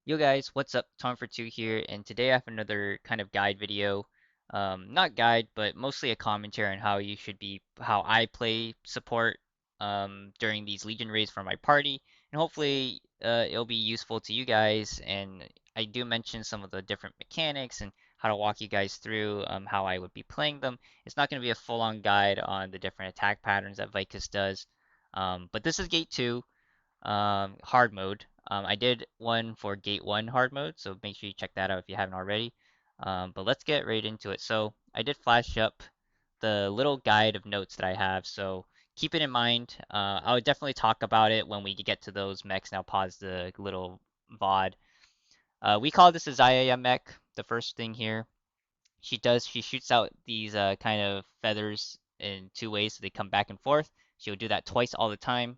Yo guys, what's up? Tom for 2 here, and today I have another kind of guide video. Not guide, but mostly a commentary on how I play support during these Legion raids for my party, and hopefully it'll be useful to you guys. And I do mention some of the different mechanics and how to walk you guys through how I would be playing them. It's not going to be a full-on guide on the different attack patterns that Vykas does, but this is Gate 2 hard mode. I did one for Gate 1 hard mode, so make sure you check that out if you haven't already. But let's get right into it. So I did flash up the little guide of notes that I have, so keep it in mind. I would definitely talk about it when we get to those mechs. Now pause the little VOD. We call this a Zaya mech, the first thing here. She shoots out these kind of feathers in two ways, so they come back and forth. She'll do that twice all the time.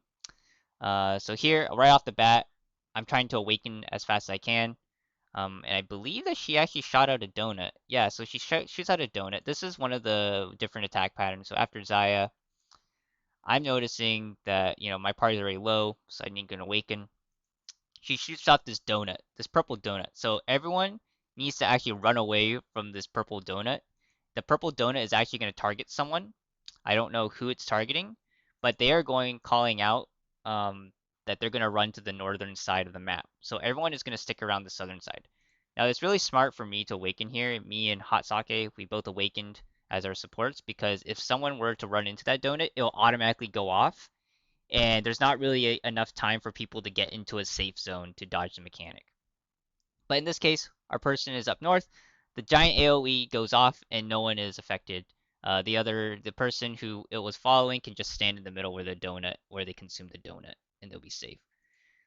So here, right off the bat, I'm trying to awaken as fast as I can. And I believe that she actually shot out a donut. Yeah, so she shoots out a donut. This is one of the different attack patterns. So after Zaya, I'm noticing that, my party's already low, so I need to awaken. She shoots out this donut, this purple donut. So everyone needs to actually run away from this purple donut. The purple donut is actually going to target someone. I don't know who it's targeting, but they are calling out that they're going to run to the northern side of the map. So everyone is going to stick around the southern side. Now it's really smart for me to awaken here. Me and Hot Sake, we both awakened as our supports because if someone were to run into that donut, it'll automatically go off, and there's not really enough time for people to get into a safe zone to dodge the mechanic. But in this case, our person is up north. The giant AoE goes off and no one is affected. The person who it was following can just stand in the middle where they consume the donut, and they'll be safe.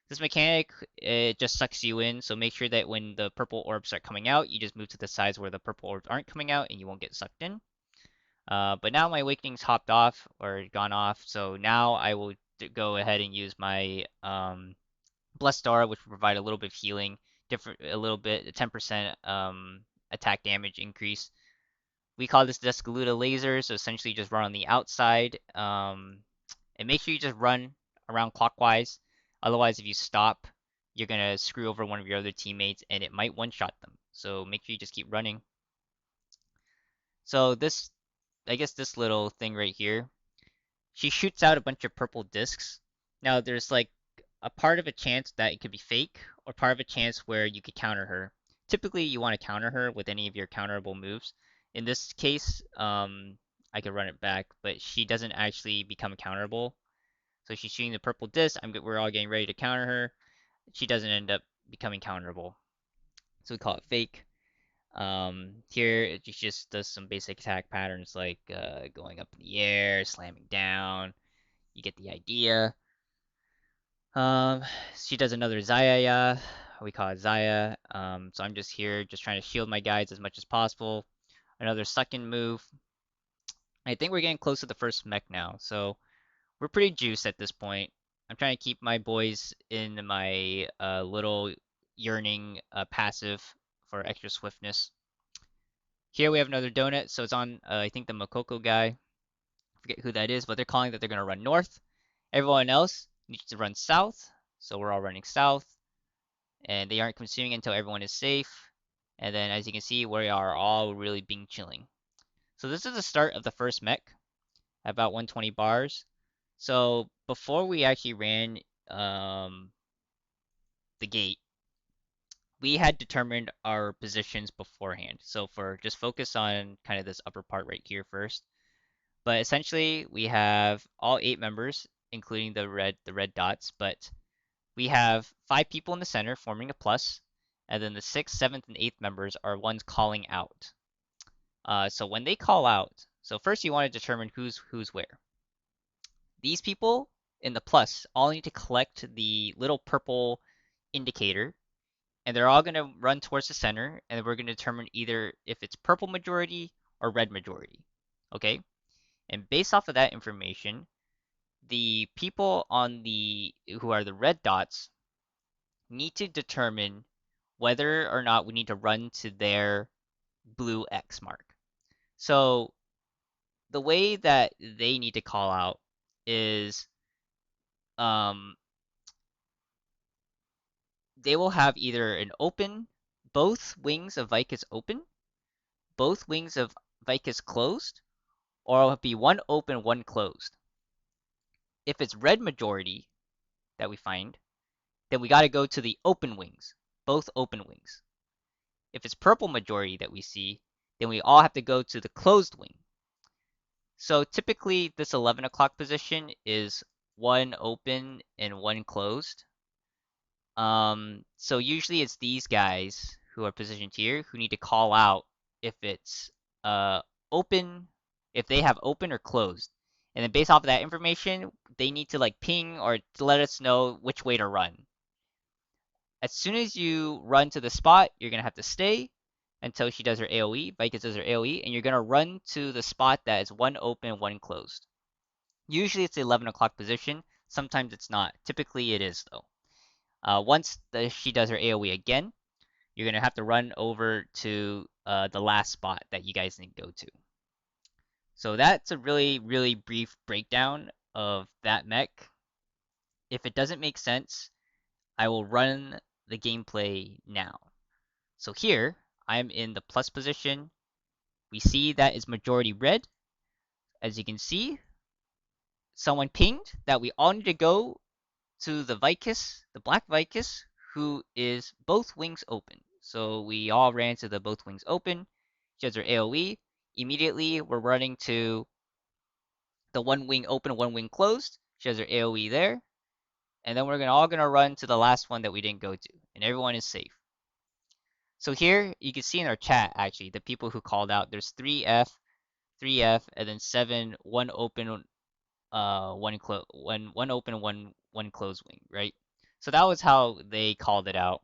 This mechanic, it just sucks you in, so make sure that when the purple orbs start coming out, you just move to the sides where the purple orbs aren't coming out and you won't get sucked in. But now my awakening's hopped off or gone off, so now I will go ahead and use my Blessed Aura, which will provide a little bit of healing, a little bit, 10% attack damage increase. We call this Descaluda laser, so essentially just run on the outside, and make sure you just run around clockwise. Otherwise, if you stop, you're gonna screw over one of your other teammates, and it might one-shot them. So make sure you just keep running. So I guess this little thing right here, she shoots out a bunch of purple discs. Now there's like a part of a chance that it could be fake, or part of a chance where you could counter her. Typically, you want to counter her with any of your counterable moves. In this case, I could run it back, but she doesn't actually become counterable. So she's shooting the purple disc. We're all getting ready to counter her. She doesn't end up becoming counterable. So we call it fake. Here it just does some basic attack patterns like going up in the air, slamming down. You get the idea. Um, she does another Zaya. We call it Zaya. So I'm just here, just trying to shield my guides as much as possible. Another second move. I think we're getting close to the first mech now, so we're pretty juiced at this point. I'm trying to keep my boys in my little yearning passive for extra swiftness. Here we have another donut, so it's on I think the Makoko guy. Forget who that is, but they're calling that they're gonna run north. Everyone else needs to run south, so we're all running south, and they aren't consuming until everyone is safe. And then as you can see, we are all really being chilling. So this is the start of the first mech, at about 120 bars. So before we actually ran the gate, we had determined our positions beforehand. So for just focus on kind of this upper part right here first. But essentially, we have all 8 members, including the red dots. But we have 5 people in the center forming a plus, and then the sixth, seventh, and eighth members are ones calling out. So when they call out, so first you want to determine who's where. These people in the plus all need to collect the little purple indicator, and they're all going to run towards the center, and we're going to determine either if it's purple majority or red majority. Okay? And based off of that information, the people who are the red dots need to determine whether or not we need to run to their blue X mark. So the way that they need to call out is um, they will have either an open, both wings of Vykas open, both wings of Vykas closed, or it'll be one open, one closed. If it's red majority that we find, then we got to go to the open wings, both open wings. If it's purple majority that we see, then we all have to go to the closed wing. So typically this 11 o'clock position is one open and one closed. So usually it's these guys who are positioned here who need to call out if it's open, if they have open or closed. And then based off of that information, they need to like ping or to let us know which way to run. As soon as you run to the spot, you're gonna have to stay until she does her AoE, Vykas does her AoE, and you're gonna run to the spot that is one open, one closed. Usually it's the 11 o'clock position. Sometimes it's not. Typically it is though. She does her AoE again, you're gonna have to run over to the last spot that you guys need to go to. So that's a really, really brief breakdown of that mech. If it doesn't make sense, I will run the gameplay now. So here, I'm in the plus position. We see that is majority red. As you can see, someone pinged that we all need to go to the Vykas, the black Vykas, who is both wings open. So we all ran to the both wings open. She has her AoE. Immediately, we're running to the one wing open, one wing closed. She has her AoE there. And then we're all gonna run to the last one that we didn't go to, and everyone is safe. So here you can see in our chat actually the people who called out. There's 3F, and then 7, one open, one open, one closed wing, right? So that was how they called it out.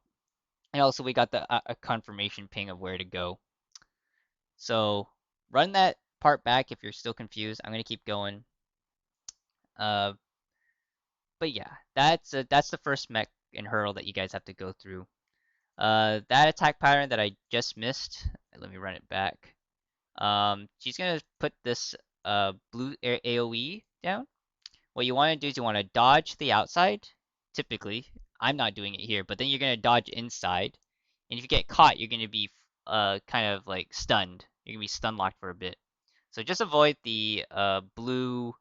And also we got the a confirmation ping of where to go. So run that part back if you're still confused. I'm gonna keep going. Uh, but yeah, that's the first mech and hurdle that you guys have to go through. That attack pattern that I just missed. Let me run it back. She's gonna put this blue AoE down. What you want to do is you want to dodge to the outside. Typically, I'm not doing it here, but then you're gonna dodge inside, and if you get caught, you're gonna be kind of like stunned. You're gonna be stun locked for a bit. So just avoid the blue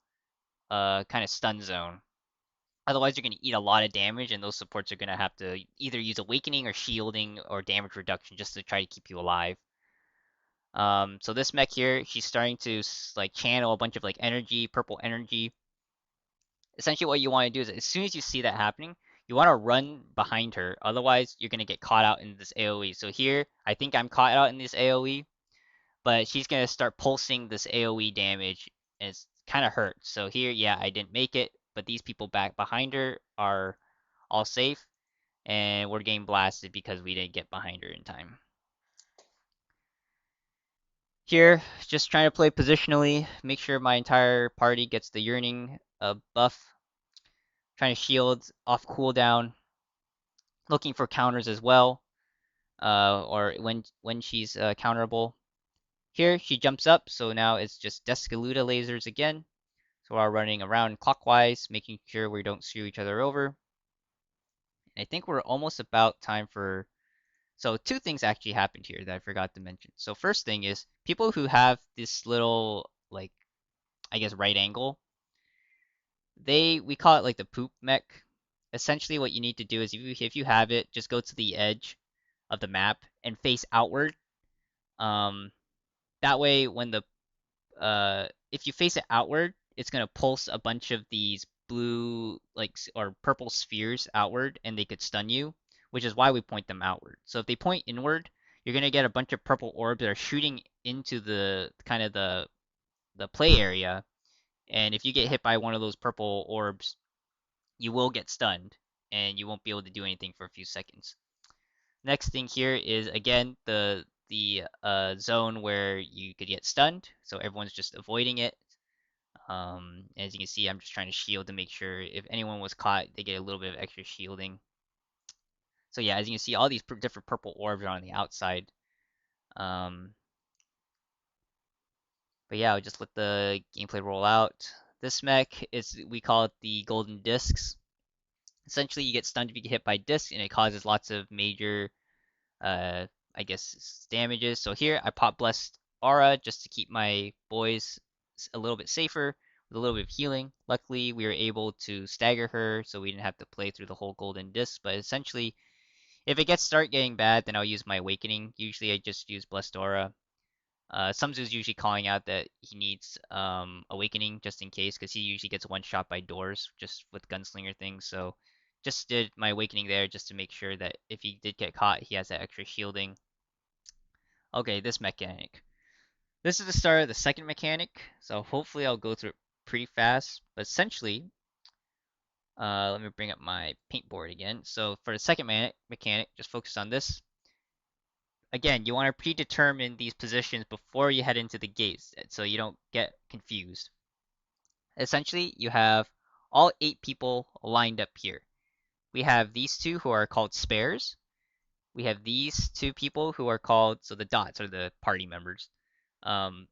kind of stun zone. Otherwise, you're gonna eat a lot of damage, and those supports are gonna have to either use awakening or shielding or damage reduction just to try to keep you alive. So this mech here, she's starting to like channel a bunch of like energy, purple energy. Essentially, what you want to do is as soon as you see that happening, you want to run behind her. Otherwise, you're gonna get caught out in this AoE. So here, I think I'm caught out in this AoE, but she's gonna start pulsing this AoE damage, and it's kind of hurt. So here, yeah, I didn't make it, but these people back behind her are all safe, and we're getting blasted because we didn't get behind her in time. Here, just trying to play positionally, make sure my entire party gets the yearning buff. Trying to shield off cooldown, looking for counters as well, or when she's counterable. Here, she jumps up, so now it's just Descaluda lasers again. So we're running around clockwise, making sure we don't screw each other over. And I think we're almost about time for. So two things actually happened here that I forgot to mention. So first thing is people who have this little like I guess right angle, we call it like the poop mech. Essentially what you need to do is if you have it, just go to the edge of the map and face outward. Um, that way when the if you face it outward, it's gonna pulse a bunch of these blue like or purple spheres outward, and they could stun you, which is why we point them outward. So if they point inward, you're gonna get a bunch of purple orbs that are shooting into the kind of the play area, and if you get hit by one of those purple orbs, you will get stunned, and you won't be able to do anything for a few seconds. Next thing here is again the zone where you could get stunned, so everyone's just avoiding it. As you can see, I'm just trying to shield to make sure if anyone was caught, they get a little bit of extra shielding. So yeah, as you can see, all these different purple orbs are on the outside. Um, but yeah, I'll just let the gameplay roll out. This mech is we call it the golden discs. Essentially, you get stunned if you get hit by disc, and it causes lots of major, uh, I guess, damages. So here, I pop Blessed Aura just to keep my boys a little bit safer with a little bit of healing. Luckily, we were able to stagger her, so we didn't have to play through the whole golden disc. But essentially, if it gets start getting bad, then I'll use my Awakening. Usually, I just use Blessed Aura. Sumzu's usually calling out that he needs Awakening just in case, because he usually gets one shot by doors just with Gunslinger things. So just did my Awakening there just to make sure that if he did get caught, he has that extra shielding. Okay, this mechanic. This is the start of the second mechanic, so hopefully I'll go through it pretty fast. But essentially, let me bring up my paintboard again. So for the second mechanic, just focus on this. Again, you want to predetermine these positions before you head into the gates so you don't get confused. Essentially, you have all 8 people lined up here. We have these 2 who are called spares. We have these 2 people who are called, so the dots are the party members. 2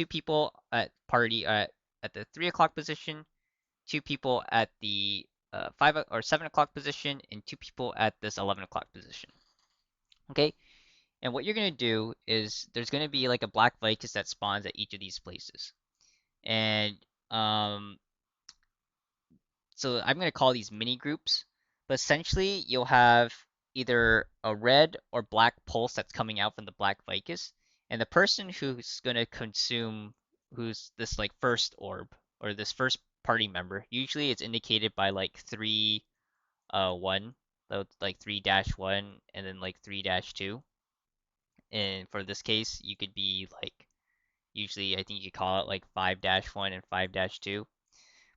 people at party at the 3 o'clock position, 2 people at the 5 or 7 o'clock position, and 2 people at this 11 o'clock position. Okay, and what you're going to do is there's going to be like a black Vykas that spawns at each of these places. And um, so I'm going to call these mini groups. But essentially, you'll have either a red or black pulse that's coming out from the black Vykas. And the person who's going to consume, who's this like first orb or this first party member, usually it's indicated by like 3 1, so like 3-1 and then like 3-2. And for this case, you could be like, usually I think you call it like 5-1 and 5-2.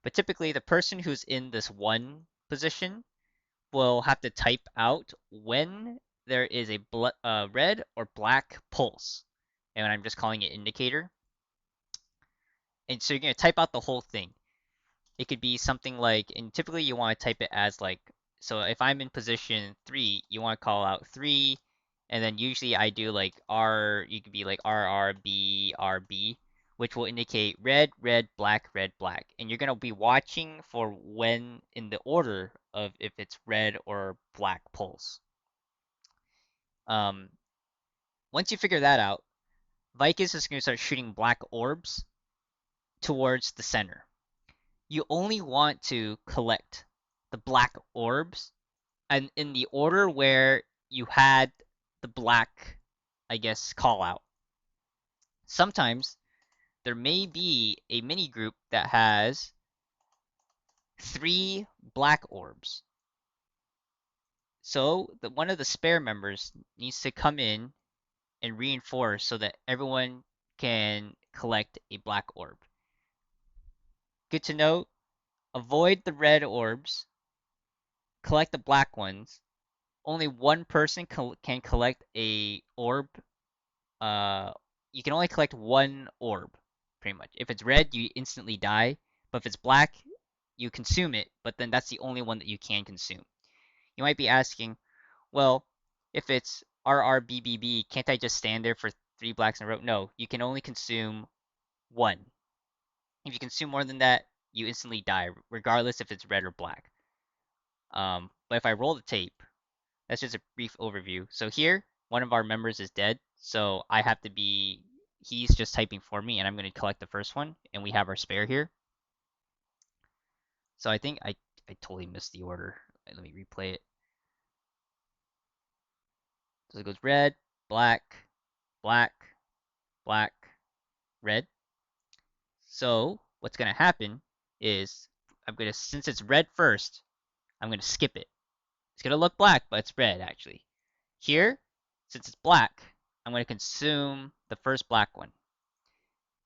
But typically, the person who's in this 1 position will have to type out when there is a red or black pulse. And I'm just calling it indicator. And so you're going to type out the whole thing. It could be something like, and typically you want to type it as like, so if I'm in position 3, you want to call out 3, and then usually I do like R, you could be like RRB, RB, which will indicate red, red, black, red, black. And you're going to be watching for when in the order of if it's red or black pulse. Um, Once you figure that out, Vykas is going to start shooting black orbs towards the center. You only want to collect the black orbs and in the order where you had the black, I guess, call out. Sometimes there may be a mini group that has 3 black orbs. So one of the spare members needs to come in and reinforce so that everyone can collect a black orb. Good to know, avoid the red orbs, collect the black ones. Only one person can collect a orb. You can only collect 1 orb, pretty much. If it's red, you instantly die. But if it's black, you consume it, but then that's the only one that you can consume. You might be asking, well, if it's RRBBB, can't I just stand there for 3 blacks in a row? No, you can only consume 1. If you consume more than that, you instantly die, regardless if it's red or black. But if I roll the tape, that's just a brief overview. So here, one of our members is dead, so I have to be, he's just typing for me, and I'm going to collect the first one, and we have our spare here. So I think I totally missed the order. Let me replay it. So it goes red, black, black, black, red. So what's going to happen is I'm going to, since it's red first, I'm going to skip it. It's going to look black, but it's red actually. Here, since it's black, I'm going to consume the first black one.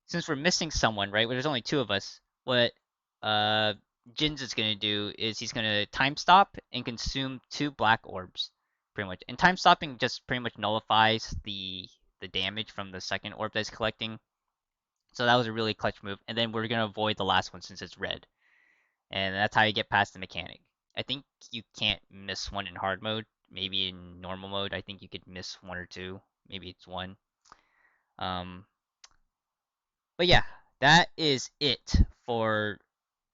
Since we're missing someone, right? Well, there's only 2 of us. What uh Jins is gonna do is he's gonna time stop and consume 2 black orbs, pretty much. And time stopping just pretty much nullifies the damage from the second orb that's collecting. So that was a really clutch move. And then we're gonna avoid the last one since it's red. And that's how you get past the mechanic. I think you can't miss one in hard mode. Maybe in normal mode, I think you could miss 1 or 2. Maybe it's 1. Um, but yeah, that is it for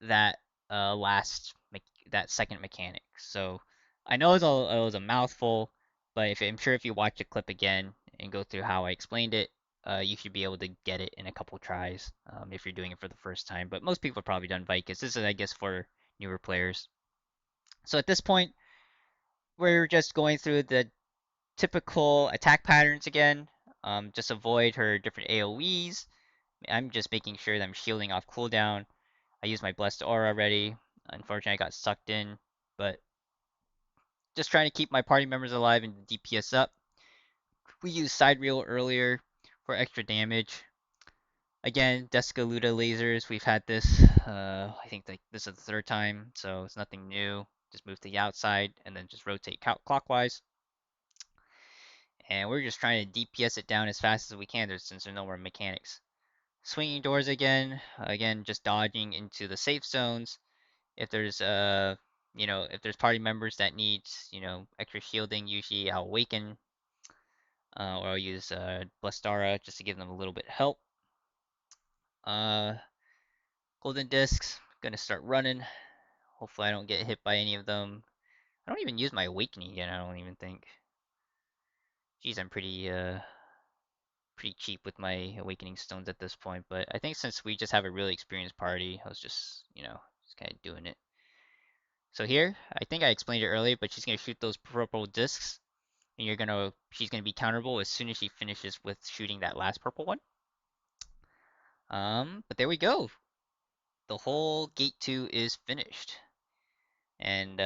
that last that second mechanic. So I know it was a mouthful, but I'm sure if you watch the clip again and go through how I explained it, you should be able to get it in a couple tries if you're doing it for the first time. But most people have probably done Vykas. This is, I guess, for newer players. So at this point, we're just going through the typical attack patterns again. Just avoid her different AoEs. I'm just making sure that I'm shielding off cooldown. I used my Blessed Aura already. Unfortunately, I got sucked in, but just trying to keep my party members alive and DPS up. We used Side Reel earlier for extra damage. Again, Descaluda lasers. We've had this. I think like this is the third time, so it's nothing new. Just move to the outside and then just rotate clockwise. And we're just trying to DPS it down as fast as we can since there's no more mechanics. Swinging doors again, just dodging into the safe zones. If there's if there's party members that need extra shielding, usually I'll awaken or I'll use Blastara just to give them a little bit of help. Uh, Golden discs, gonna start running. Hopefully I don't get hit by any of them. I don't even use my awakening yet. I don't even think. Geez, I'm pretty cheap with my awakening stones at this point. But I think since we just have a really experienced party, I was just just kind of doing it. So here, I think I explained it earlier, but she's gonna shoot those purple discs, and she's gonna be counterable as soon as she finishes with shooting that last purple one. But there we go. The whole gate 2 is finished. And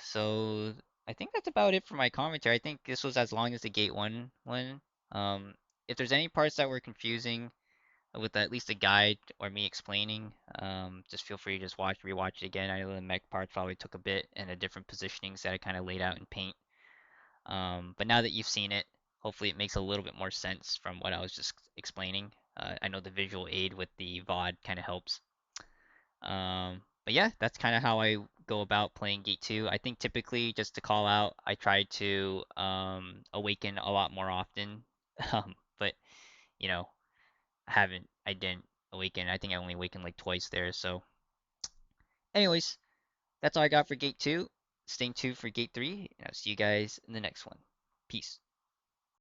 so I think that's about it for my commentary. I think this was as long as the gate 1 one. Um, if there's any parts that were confusing with at least a guide or me explaining, just feel free to just rewatch it again. I know the mech part probably took a bit and the different positionings that I kind of laid out in paint. But now that you've seen it, hopefully it makes a little bit more sense from what I was just explaining. I know the visual aid with the VOD kind of helps. But yeah, that's kind of how I go about playing Gate 2. I think typically, just to call out, I try to awaken a lot more often. But you know, I didn't awaken. I think I only awakened like twice there. So, anyways, that's all I got for Gate 2. Stay tuned for Gate 3, and I'll see you guys in the next one. Peace.